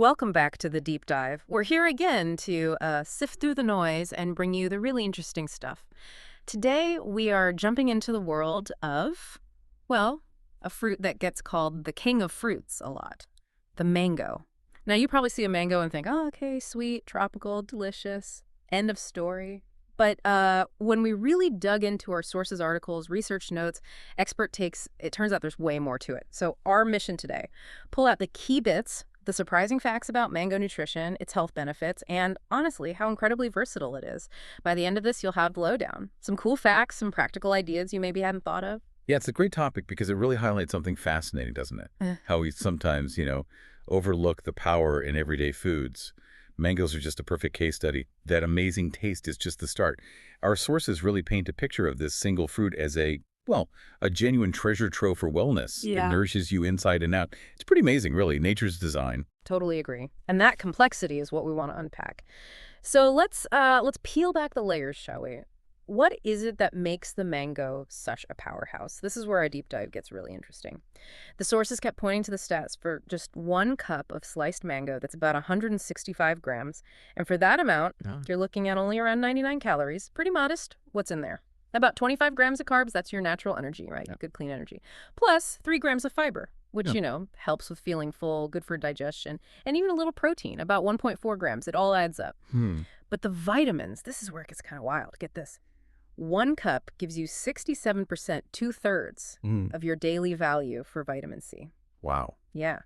Welcome back to the deep dive. We're here again to sift through the noise and bring you the really interesting stuff. Today, we are jumping into the world of, well, a fruit that gets called the king of fruits a lot, the mango. Now, you probably see a mango and think, oh, okay, sweet, tropical, delicious, end of story. But when we really dug into our sources, articles, research notes, expert takes, it turns out there's way more to it. So our mission today, pull out the key bits, the surprising facts about mango nutrition, its health benefits, and honestly, how incredibly versatile it is. By the end of this, you'll have the lowdown. Some cool facts, some practical ideas you maybe hadn't thought of. Yeah, it's a great topic because it really highlights something fascinating, doesn't it? Eh. How we sometimes, overlook the power in everyday foods. Mangoes are just a perfect case study. That amazing taste is just the start. Our sources really paint a picture of this single fruit as a genuine treasure trove for wellness. Yeah. It nourishes you inside and out. It's pretty amazing, really, nature's design. Totally agree. And that complexity is what we want to unpack. So let's peel back the layers, shall we? What is it that makes the mango such a powerhouse? This is where our deep dive gets really interesting. The sources kept pointing to the stats for just 1 cup of sliced mango that's about 165 grams. And for that amount, you're looking at only around 99 calories. Pretty modest. What's in there? About 25 grams of carbs. That's your natural energy, right? Yep. Good, clean energy. Plus 3 grams of fiber, which, Yeah. helps with feeling full, good for digestion, and even a little protein, about 1.4 grams. It all adds up. But the vitamins, this is where it gets kind of wild. Get this. 1 cup gives you 67%, 2/3 of your daily value for vitamin C. Wow. Yeah.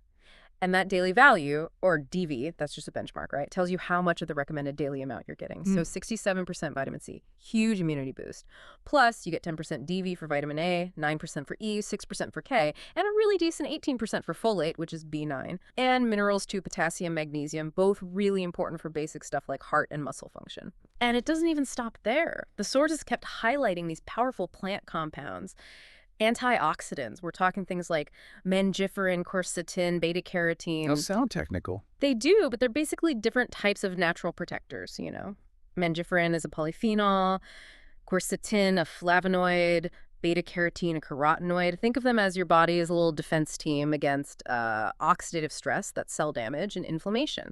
And that daily value, or DV, that's just a benchmark, right? Tells you how much of the recommended daily amount you're getting. So 67% vitamin C, huge immunity boost. Plus, you get 10% DV for vitamin A, 9% for E, 6% for K, and a really decent 18% for folate, which is B9. And minerals too, potassium, magnesium, both really important for basic stuff like heart and muscle function. And it doesn't even stop there. The sources kept highlighting these powerful plant compounds. Antioxidants. We're talking things like mangiferin, quercetin, beta-carotene. Those sound technical. They do, but they're basically different types of natural protectors, Mangiferin is a polyphenol, quercetin, a flavonoid, beta-carotene, a carotenoid. Think of them as your body's little defense team against oxidative stress, that's cell damage, and inflammation.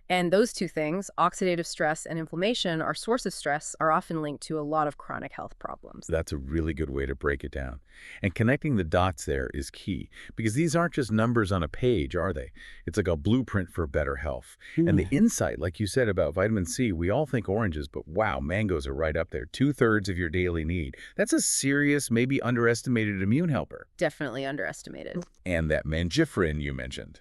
And those two things, oxidative stress and inflammation, our source of stress, are often linked to a lot of chronic health problems. That's a really good way to break it down. And connecting the dots there is key, because these aren't just numbers on a page, are they? It's like a blueprint for better health. And the insight, like you said about vitamin C, we all think oranges, but wow, mangoes are right up there. 2/3 of your daily need. That's a serious, maybe underestimated immune helper. Definitely underestimated. And that mangiferin you mentioned.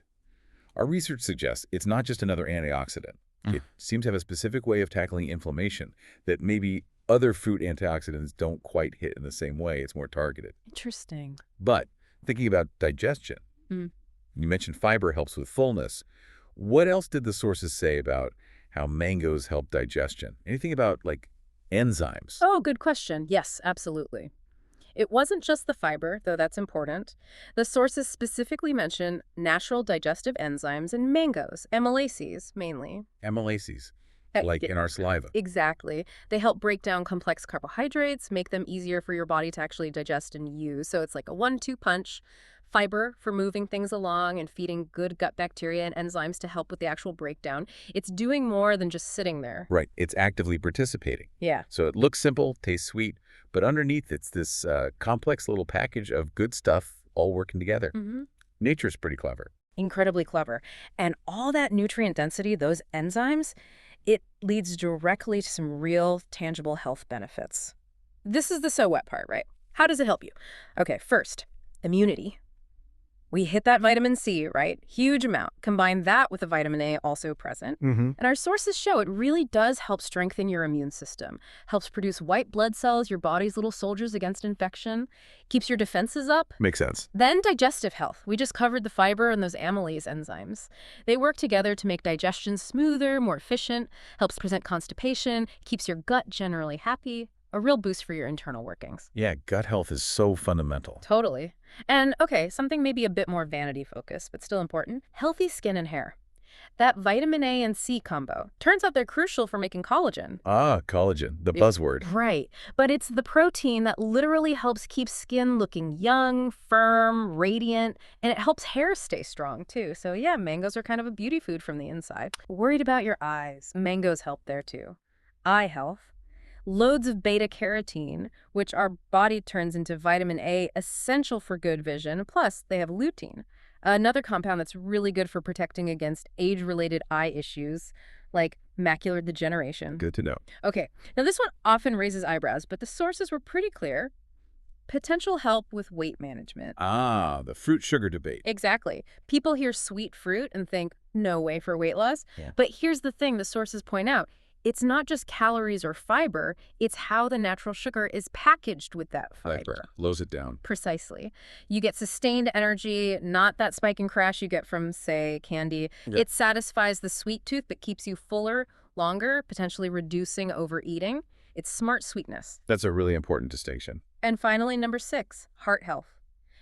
Our research suggests it's not just another antioxidant. It seems to have a specific way of tackling inflammation that maybe other fruit antioxidants don't quite hit in the same way. It's more targeted. Interesting. But thinking about digestion, you mentioned fiber helps with fullness. What else did the sources say about how mangoes help digestion? Anything about, like, enzymes? Oh, good question. Yes, absolutely. It wasn't just the fiber, though that's important. The sources specifically mention natural digestive enzymes in mangoes, amylases mainly. Amylases, Uh, like y- in our saliva. Exactly. They help break down complex carbohydrates, make them easier for your body to actually digest and use. So it's like a 1-2 punch. Fiber for moving things along and feeding good gut bacteria and enzymes to help with the actual breakdown. It's doing more than just sitting there. Right. It's actively participating. Yeah. So it looks simple, tastes sweet, but underneath it's this complex little package of good stuff all working together. Nature's pretty clever. Incredibly clever. And all that nutrient density, those enzymes, it leads directly to some real tangible health benefits. This is the so what part, right? How does it help you? Okay, first, immunity. We hit that vitamin C, right? Huge amount. Combine that with the vitamin A also present. And our sources show it really does help strengthen your immune system. Helps produce white blood cells, your body's little soldiers against infection. Keeps your defenses up. Makes sense. Then digestive health. We just covered the fiber and those amylase enzymes. They work together to make digestion smoother, more efficient, helps prevent constipation, keeps your gut generally happy. A real boost for your internal workings. Yeah, gut health is so fundamental. Totally. And okay, something maybe a bit more vanity focused, but still important. Healthy skin and hair. That vitamin A and C combo. Turns out they're crucial for making collagen. Ah, collagen, the buzzword. Right. But it's the protein that literally helps keep skin looking young, firm, radiant, and it helps hair stay strong too. So yeah, mangoes are kind of a beauty food from the inside. Worried about your eyes? Mangoes help there too. Eye health. Loads of beta-carotene, which our body turns into vitamin A, essential for good vision. Plus, they have lutein, another compound that's really good for protecting against age-related eye issues like macular degeneration. Good to know. Okay, now this one often raises eyebrows, but the sources were pretty clear. Potential help with weight management. Ah, the fruit-sugar debate. Exactly. People hear sweet fruit and think, no way for weight loss. Yeah. But here's the thing the sources point out. It's not just calories or fiber, it's how the natural sugar is packaged with that fiber. Lows it down. Precisely. You get sustained energy, not that spike and crash you get from, say, candy. Yeah. It satisfies the sweet tooth but keeps you fuller longer, potentially reducing overeating. It's smart sweetness. That's a really important distinction. And finally, number 6, heart health.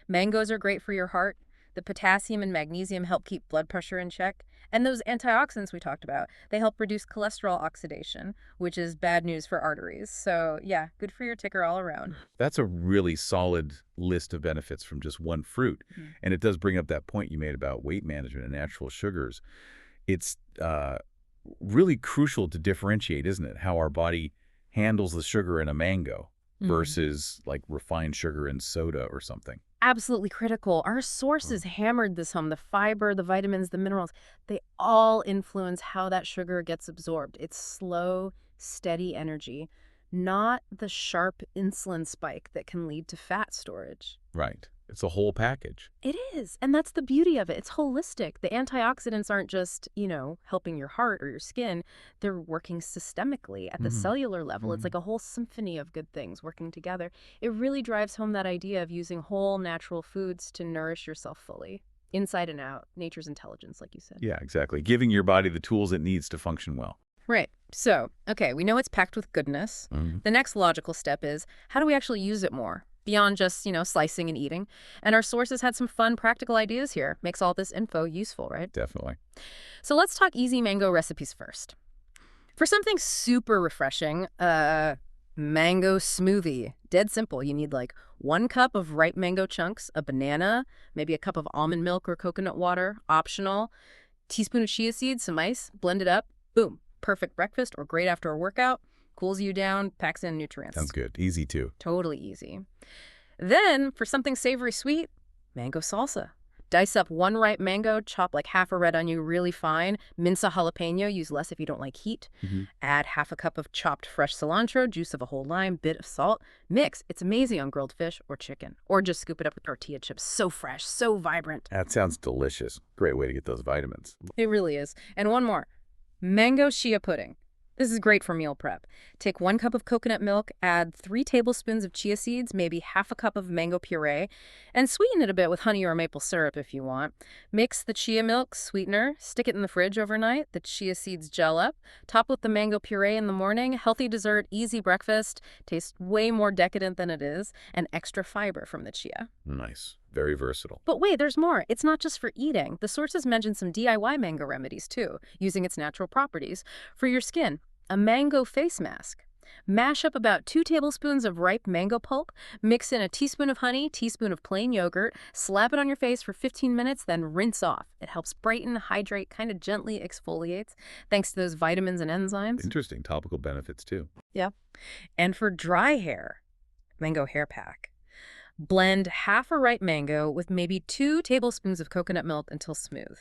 Mangoes are great for your heart. The potassium and magnesium help keep blood pressure in check. And those antioxidants we talked about, they help reduce cholesterol oxidation, which is bad news for arteries. So yeah, good for your ticker all around. That's a really solid list of benefits from just one fruit. Mm. And it does bring up that point you made about weight management and natural sugars. It's really crucial to differentiate, isn't it, how our body handles the sugar in a mango versus like refined sugar in soda or something. Absolutely critical. Our sources hammered this home. The fiber, the vitamins, the minerals, they all influence how that sugar gets absorbed. It's slow, steady energy, not the sharp insulin spike that can lead to fat storage. Right. It's a whole package. It is. And that's the beauty of it. It's holistic. The antioxidants aren't just, helping your heart or your skin. They're working systemically at the cellular level. It's like a whole symphony of good things working together. It really drives home that idea of using whole natural foods to nourish yourself fully, inside and out, nature's intelligence, like you said. Yeah, exactly. Giving your body the tools it needs to function well. Right. So, okay, we know it's packed with goodness. The next logical step is, how do we actually use it more? Beyond just, slicing and eating. And our sources had some fun, practical ideas here. Makes all this info useful, right? Definitely. So let's talk easy mango recipes first. For something super refreshing, mango smoothie. Dead simple. You need like 1 cup of ripe mango chunks, a banana, maybe a cup of almond milk or coconut water, optional, teaspoon of chia seeds, some ice, blend it up, boom. Perfect breakfast or great after a workout. Cools you down, packs in nutrients. Sounds good. Easy too. Totally easy. Then, for something savory sweet, mango salsa. Dice up 1 ripe mango, chop like half a red onion really fine, mince a jalapeno, use less if you don't like heat. Add half a cup of chopped fresh cilantro, juice of a whole lime, bit of salt. Mix. It's amazing on grilled fish or chicken. Or just scoop it up with tortilla chips. So fresh, so vibrant. That sounds delicious. Great way to get those vitamins. It really is. And one more. Mango chia pudding. This is great for meal prep. Take 1 cup of coconut milk, add 3 tablespoons of chia seeds, maybe half a cup of mango puree, and sweeten it a bit with honey or maple syrup if you want. Mix the chia milk, sweetener, stick it in the fridge overnight. The chia seeds gel up. Top with the mango puree in the morning. Healthy dessert, easy breakfast. Tastes way more decadent than it is, and extra fiber from the chia. Nice. Very versatile. But wait, there's more. It's not just for eating. The sources mention some DIY mango remedies too, using its natural properties. For your skin, a mango face mask. Mash up about 2 tablespoons of ripe mango pulp, mix in a teaspoon of honey, teaspoon of plain yogurt, slap it on your face for 15 minutes, then rinse off. It helps brighten, hydrate, kind of gently exfoliates, thanks to those vitamins and enzymes. Interesting. Topical benefits too. Yeah. And for dry hair, mango hair pack. Blend half a ripe mango with maybe 2 tablespoons of coconut milk until smooth.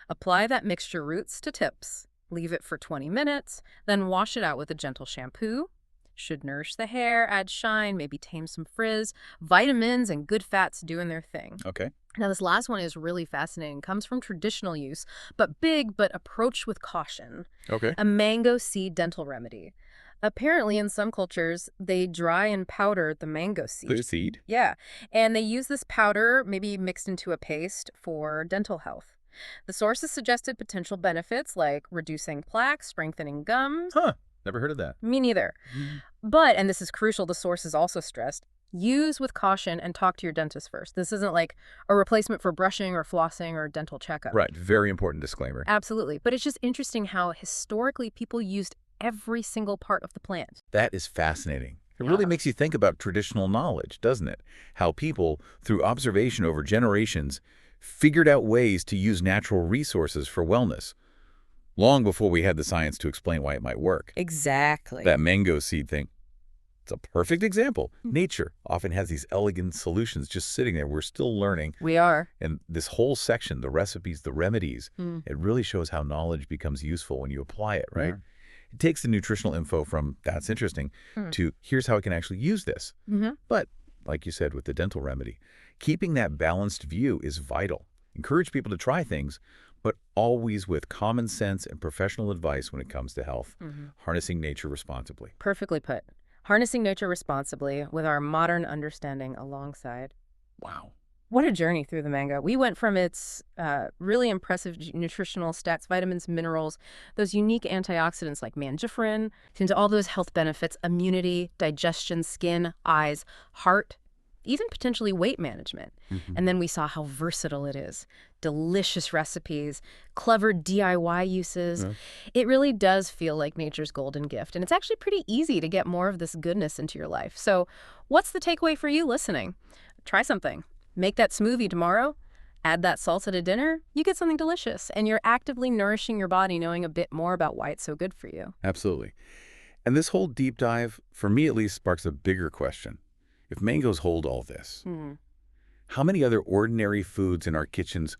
Apply that mixture roots to tips. Leave it for 20 minutes, then wash it out with a gentle shampoo. Should nourish the hair, add shine, maybe tame some frizz. Vitamins and good fats doing their thing. Okay. Now, this last one is really fascinating. Comes from traditional use, but big, but approached with caution. Okay. A mango seed dental remedy. Apparently, in some cultures, they dry and powder the mango seed. The seed? Yeah, and they use this powder, maybe mixed into a paste, for dental health. The sources suggested potential benefits like reducing plaque, strengthening gums. Huh. Never heard of that. Me neither. But, and this is crucial, the sources also stressed, Use with caution and talk to your dentist first. This isn't like a replacement for brushing or flossing or dental checkup. Right. Very important disclaimer. Absolutely. But it's just interesting how historically people used every single part of the plant. That is fascinating. It really makes you think about traditional knowledge, doesn't it? How people, through observation over generations, figured out ways to use natural resources for wellness, long before we had the science to explain why it might work. Exactly. That mango seed thing, it's a perfect example. Nature often has these elegant solutions just sitting there. We're still learning. We are. And this whole section, the recipes, the remedies, it really shows how knowledge becomes useful when you apply it, right? It takes the nutritional info from, that's interesting, to here's how I can actually use this. But, like you said, with the dental remedy, keeping that balanced view is vital. Encourage people to try things, but always with common sense and professional advice when it comes to health. Harnessing nature responsibly. Perfectly put. Harnessing nature responsibly with our modern understanding alongside. Wow. What a journey through the mango. We went from its really impressive nutritional stats, vitamins, minerals, those unique antioxidants like mangifrin, into all those health benefits, immunity, digestion, skin, eyes, heart, even potentially weight management. And then we saw how versatile it is. Delicious recipes, clever DIY uses. It really does feel like nature's golden gift. And it's actually pretty easy to get more of this goodness into your life. So what's the takeaway for you listening? Try something. Make that smoothie tomorrow, add that salsa to dinner, you get something delicious, and you're actively nourishing your body knowing a bit more about why it's so good for you. Absolutely. And this whole deep dive, for me at least, sparks a bigger question. If mangoes hold all this, how many other ordinary foods in our kitchens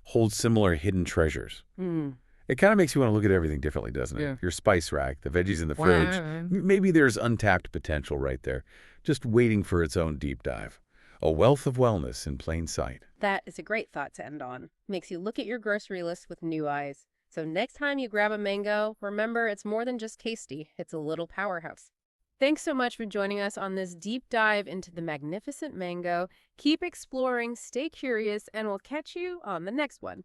hold similar hidden treasures? It kind of makes you want to look at everything differently, doesn't it? Your spice rack, the veggies in the fridge, maybe there's untapped potential right there, just waiting for its own deep dive. A wealth of wellness in plain sight. That is a great thought to end on. Makes you look at your grocery list with new eyes. So next time you grab a mango, remember it's more than just tasty, it's a little powerhouse. Thanks so much for joining us on this deep dive into the magnificent mango. Keep exploring, stay curious, and we'll catch you on the next one.